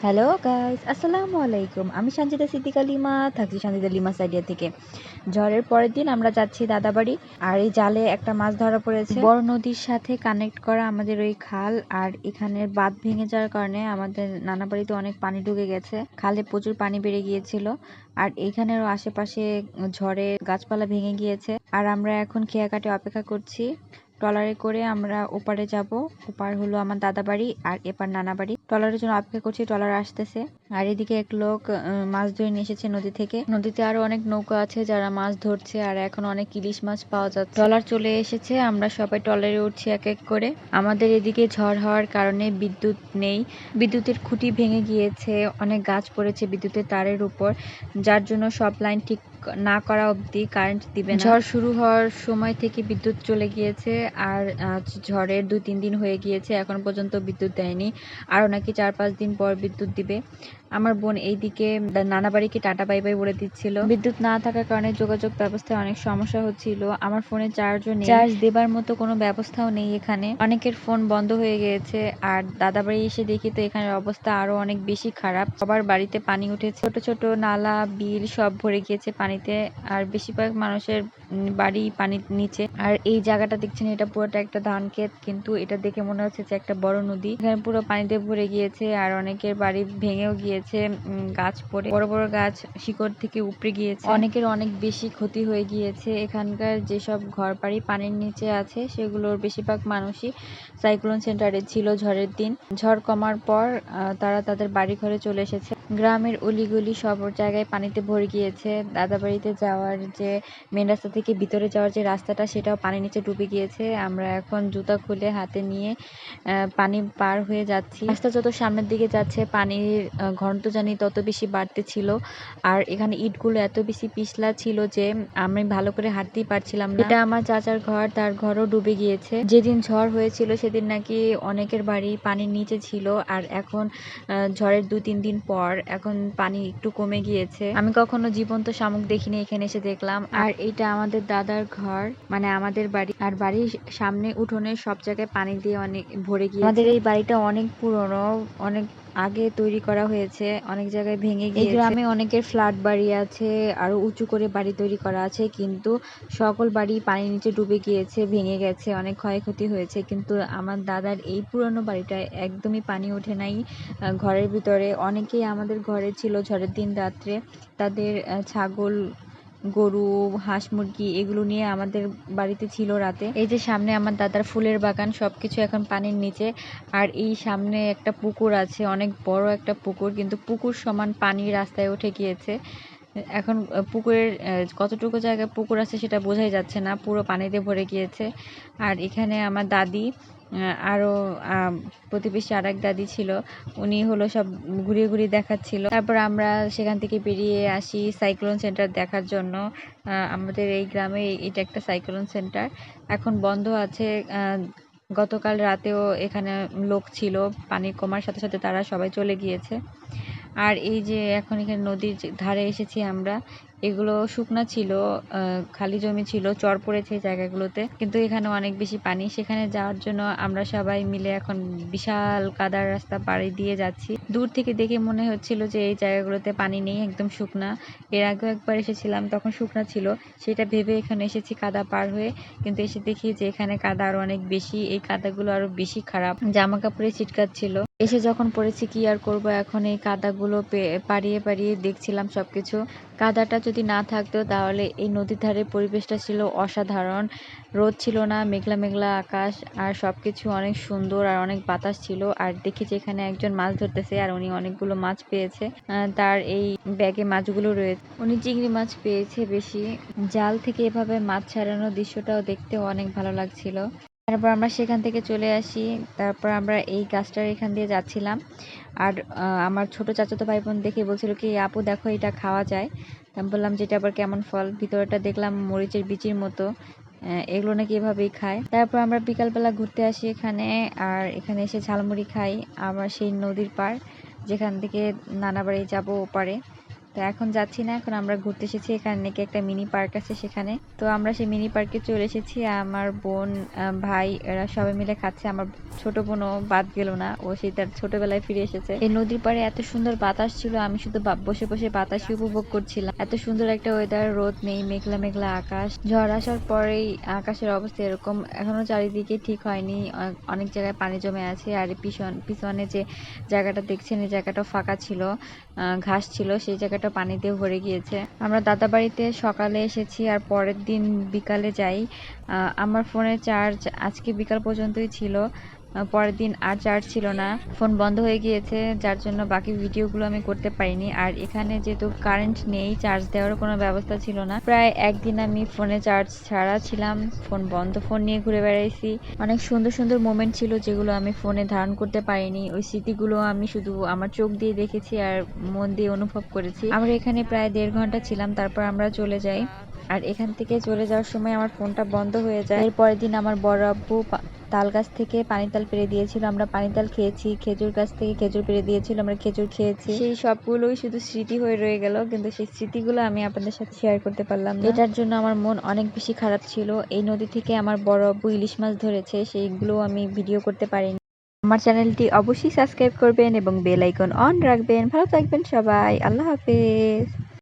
Hello guys, আসসালামু আলাইকুম। আমি সঞ্জিতা সিদ্দিকা লিমা, থাকছি সঞ্জিতা লিমা সাইডিয়া থেকে। ঝড়ের পরের দিন আমরা যাচ্ছি দাদাবাড়ি। আর এই জালে একটা মাছ ধরা পড়েছে। বড় নদীর সাথে কানেক্ট করা আমাদের ওই খাল, আর এখানের বাঁধ ভেঙে যাওয়ার কারণে আমাদের নানা বাড়িতে অনেক পানি ঢুকে গেছে। খালে প্রচুর পানি বেড়ে গিয়েছিল, আর এইখানেরও আশেপাশে ঝড়ে গাছপালা ভেঙে গিয়েছে। আর আমরা এখন খেয়া কাটে অপেক্ষা করছি। ট্রলারে করে আমরা ওপারে যাব। ওপার হলো আমার দাদা বাড়ি, আর এপার নানা বাড়ি। ট্রলারের জন্য অপেক্ষা করছি, ট্রলার আসতেছে। আর এদিকে এক লোক মাছ ধরে নিয়ে এসেছে নদী থেকে। নদীতে আরো অনেক নৌকা আছে যারা মাছ ধরছে, আর এখন অনেক ইলিশ মাছ পাওয়া যাচ্ছে। ট্রলার চলে এসেছে, আমরা সবাই ট্রলারে উঠছি এক এক করে। আমাদের এদিকে ঝড় হওয়ার কারণে বিদ্যুৎ নেই, বিদ্যুতের খুঁটি ভেঙে গিয়েছে, অনেক গাছ পড়েছে বিদ্যুতের তারের উপর, যার জন্য সব লাইন ঠিক না করা অবধি কারেন্ট দিবে না। ঝড় শুরু হওয়ার সময় থেকে বিদ্যুৎ চলে গিয়েছে, আর ঝড়ের 2-3 দিন হয়ে গিয়েছে, এখন পর্যন্ত বিদ্যুৎ দেয়নি। আরও নাকি 4-5 দিন পর বিদ্যুৎ দিবে। আমার বোন এইদিকে নানা বাড়িকে টাটা বাই বাই বলে দিচ্ছিল। বিদ্যুৎ না থাকার কারণে যোগাযোগ ব্যবস্থায় অনেক সমস্যা হচ্ছিল। আমার ফোনে চার্জও নেই, চার্জ দেবার মতো কোনো ব্যবস্থাও নেই এখানে। অনেকের ফোন বন্ধ হয়ে গিয়েছে। আর দাদা বাড়ি এসে দেখি তো এখানের অবস্থা আরো অনেক বেশি খারাপ। সবার বাড়িতে পানি উঠেছে, ছোট ছোট নালা বিল সব ভরে গিয়েছে পানিতে। আর বেশিরভাগ মানুষের বাড়ি পানির নিচে। আর এই জায়গাটা দেখছেন, এটা পুরোটা একটা ধান ক্ষেত, কিন্তু এটা দেখে মনে হচ্ছে যে একটা বড় নদী। এখানে পুরো পানিতে ভরে গিয়েছে, আর অনেকের বাড়ি ভেঙেও গিয়েছে। গাছ পড়ে, বড় বড় গাছ শিকড় থেকে উপড়ে গিয়েছে। অনেকের অনেক বেশি ক্ষতি হয়ে গিয়েছে। এখানকার যেসব ঘর বাড়ি পানির নিচে আছে সেগুলোর বেশিরভাগ মানুষই সাইক্লোন সেন্টারে ছিল ঝড়ের দিন। ঝড় কমার পর তারা তাদের বাড়ি ঘরে চলে এসেছে। গ্রামের অলিগলি সব জায়গায় পানিতে ভরে গিয়েছে। দাদাবাড়িতে যাওয়ার যে মেন রাস্তা থেকে ভিতরে যাওয়ার যে রাস্তাটা, সেটাও পানির নিচে ডুবে গিয়েছে। আমরা এখন জুতা খুলে হাতে নিয়ে পানি পার হয়ে যাচ্ছি। রাস্তা যত সামনের দিকে যাচ্ছে পানির ঘনত্ব জানি তত বেশি বাড়তে ছিল। আর এখানে ইটগুলো এত বেশি পিছলা ছিল যে আমি ভালো করে হাঁটতেই পারছিলাম না। এটা আমার চাচার ঘর, তার ঘরও ডুবে গিয়েছে। যেদিন ঝড় হয়েছিল সেদিন নাকি অনেকের বাড়ি পানির নিচে ছিল, আর এখন ঝড়ের 2-3 দিন পর এখন পানি একটু কমে গিয়েছে। আমি কখনো জীবন্ত শামুক দেখিনি, এখানে এসে দেখলাম। আর এটা আমাদের দাদার ঘর, মানে আমাদের বাড়ি। আর বাড়ির সামনে উঠোনে সব জায়গায় পানি দিয়ে অনেক ভরে গিয়েছে। আমাদের এই বাড়িটা অনেক পুরনো, অনেক আগে তৈরি করা হয়েছে, অনেক জায়গায় ভেঙে গিয়েছে। এই গ্রামে অনেকের ফ্ল্যাট বাড়ি আছে, আরো উঁচু করে বাড়ি তৈরি করা আছে, কিন্তু সকল বাড়ি পানির নিচে ডুবে গিয়েছে, ভেঙে গেছে, অনেক ক্ষয়ক্ষতি হয়েছে। কিন্তু আমার দাদার এই পুরনো বাড়িটায় একদমই পানি ওঠে নাই। ঘরের ভিতরে অনেকেই আমাদের ঘরে ছিল ঝড়ের দিন রাত্রে, তাদের ছাগল গরু হাঁস মুরগি এগুলো নিয়ে আমাদের বাড়িতে ছিল রাতে। এই যে সামনে আমার দাদার ফুলের বাগান, সবকিছু এখন পানির নিচে। আর এই সামনে একটা পুকুর আছে, অনেক বড় একটা পুকুর, কিন্তু পুকুর সমান পানি রাস্তায় উঠে গিয়েছে। এখন পুকুরের কতটুকু জায়গায় পুকুর আছে সেটা বোঝাই যাচ্ছে না, পুরো পানিতে ভরে গিয়েছে। আর এখানে আমার দাদি আরো প্রতিবেশী আরেক দাদি ছিল, উনি হলো সব ঘুরিয়ে ঘুরিয়ে দেখাচ্ছিল। তারপর আমরা সেখান থেকে বেরিয়ে আসি সাইক্লোন সেন্টার দেখার জন্য। আমাদের এই গ্রামে এটা একটা সাইক্লোন সেন্টার, এখন বন্ধ আছে। গতকাল রাতেও এখানে লোক ছিল, পানি কমার সাথে সাথে তারা সবাই চলে গিয়েছে। আর এই যে এখন এখানে নদীর ধারে এসেছি আমরা, এগুলো শুকনা ছিল, খালি জমি ছিল, চর পড়েছে এই জায়গাগুলোতে, কিন্তু এখানে অনেক বেশি পানি। সেখানে যাওয়ার জন্য আমরা সবাই মিলে এখন বিশাল কাদার রাস্তা পাড়ি দিয়ে যাচ্ছি। দূর থেকে দেখে মনে হচ্ছিল যে এই জায়গাগুলোতে পানি নেই, একদম শুকনা। এর আগেও একবার এসেছিলাম, তখন শুকনা ছিল, সেটা ভেবে এখানে এসেছি কাদা পার হয়ে, কিন্তু এসে দেখি যে এখানে কাদা আরো অনেক বেশি। এই কাদাগুলো আরো বেশি খারাপ, জামা কাপড়ে ছিটকাচ্ছিল। এসে যখন পড়েছি কি আর করব, এখন এই কাদাগুলো পাড়িয়ে পাড়িয়ে দেখছিলাম সবকিছু। কাদাটা যদি না থাকতো তাহলে এই নদীর ধারে পরিবেশটা ছিল অসাধারণ। রোদ ছিল না, মেঘলা মেঘলা আকাশ, আর সবকিছু অনেক সুন্দর, আর অনেক বাতাস ছিল। আর দেখি যে এখানে একজন মাছ ধরতেছে, আর উনি অনেকগুলো মাছ পেয়েছে। তার এই ব্যাগে মাছগুলো রয়েছে, উনি চিংড়ি মাছ পেয়েছে বেশি। জাল থেকে এভাবে মাছ ছাড়ানোর দৃশ্যটাও দেখতে অনেক ভালো লাগছিল। তারপর আমরা সেখান থেকে চলে আসি। তারপর আমরা এই গাছটার এখান দিয়ে যাচ্ছিলাম, আর আমার ছোট চাচাতো ভাই বোন দেখে বলছিল কি, আপু দেখো এটা খাওয়া যায়। আমি বললাম যে এটা আবার কেমন ফল, ভিতরটা দেখলাম মরিচের বিচির মতো, এগুলো নাকি এভাবেই খায়। তারপর আমরা বিকালবেলা ঘুরতে আসি এখানে, আর এখানে এসে ঝালমুড়ি খাই। আবার সেই নদীর পার যেখান থেকে নানা বাড়ি যাবো ওপারে, তো এখন যাচ্ছি না, এখন আমরা ঘুরতে এসেছি। এখানে নাকি একটা মিনি পার্ক আছে সেখানে। তো আমরা সেই মিনি পার্কে চলে এসেছি। আমার বোন, ভাই এরা সবাই মিলে খাচ্ছে। আমার ছোট বোনও বাদ গেল না, ও সেই তার ছোটবেলায় ফিরে এসেছে। এই নদীর পাড়ে এত সুন্দর বাতাস ছিল, আমি শুধু বসে বসে বাতাসই উপভোগ করছিলাম। এত সুন্দর একটা ওয়েদার, রোদ নেই, মেঘলা মেঘলা আকাশ। ঝড় আসার পরেই আকাশের অবস্থা এরকম, এখনো চারিদিকে ঠিক হয়নি, অনেক জায়গায় পানি জমে আছে। আর পিছনে যে জায়গাটা দেখছেন, এই জায়গাটাও ফাঁকা ছিল, ঘাস ছিল, সেই জায়গাটা পানিতে ভরে গিয়েছে। আমরা দাদা বাড়িতে সকালে এসেছি আর পরের দিন বিকালে যাই। আমার ফোনের চার্জ আজকে বিকাল পর্যন্তই ছিল, পরের দিন আর চার্জ ছিল না, ফোন বন্ধ হয়ে গিয়েছে, যার জন্য বাকি ভিডিওগুলো আমি করতে পারিনি। আর এখানে যেহেতু কারেন্ট নেই, চার্জ দেওয়ার কোনো ব্যবস্থা ছিল না, প্রায় একদিন আমি ফোনে চার্জ ছাড়া ছিলাম, ফোন বন্ধ, ফোন নিয়ে ঘুরে বেড়াইছি। অনেক সুন্দর সুন্দর মোমেন্ট ছিল যেগুলো আমি ফোনে ধারণ করতে পারিনি, ওই স্মৃতিগুলো আমি শুধু আমার চোখ দিয়ে দেখেছি আর মন দিয়ে অনুভব করেছি। আমরা এখানে প্রায় 1.5 ঘন্টা ছিলাম, তারপর আমরা চলে যাই। আর এখান থেকে চলে যাওয়ার সময় আমার ফোনটা বন্ধ হয়ে যায়। এরপরের দিন আমার বড় আব্বু তাল গাছ থেকে পানি তাল পেড়ে দিয়েছিল, আমরা পানি তাল খেয়েছি। খেজুর গাছ থেকে খেজুর পেড়ে দিয়েছিল, আমরা খেজুর খেয়েছি। সেই সবগুলোই শুধু স্মৃতি হয়ে রয়ে গেল, কিন্তু সেই স্মৃতিগুলো আমি আপনাদের সাথে শেয়ার করতে পারলাম না। এটার জন্য আমার মন অনেক বেশি খারাপ ছিল। এই নদী থেকে আমার বড় আব্বু ইলিশ মাছ ধরেছে, সেইগুলো আমি ভিডিও করতে পারিনি। আমার চ্যানেলটি অবশ্যই সাবস্ক্রাইব করবেন এবং বেল আইকন অন রাখবেন। ভালো থাকবেন সবাই, আল্লাহ হাফেজ।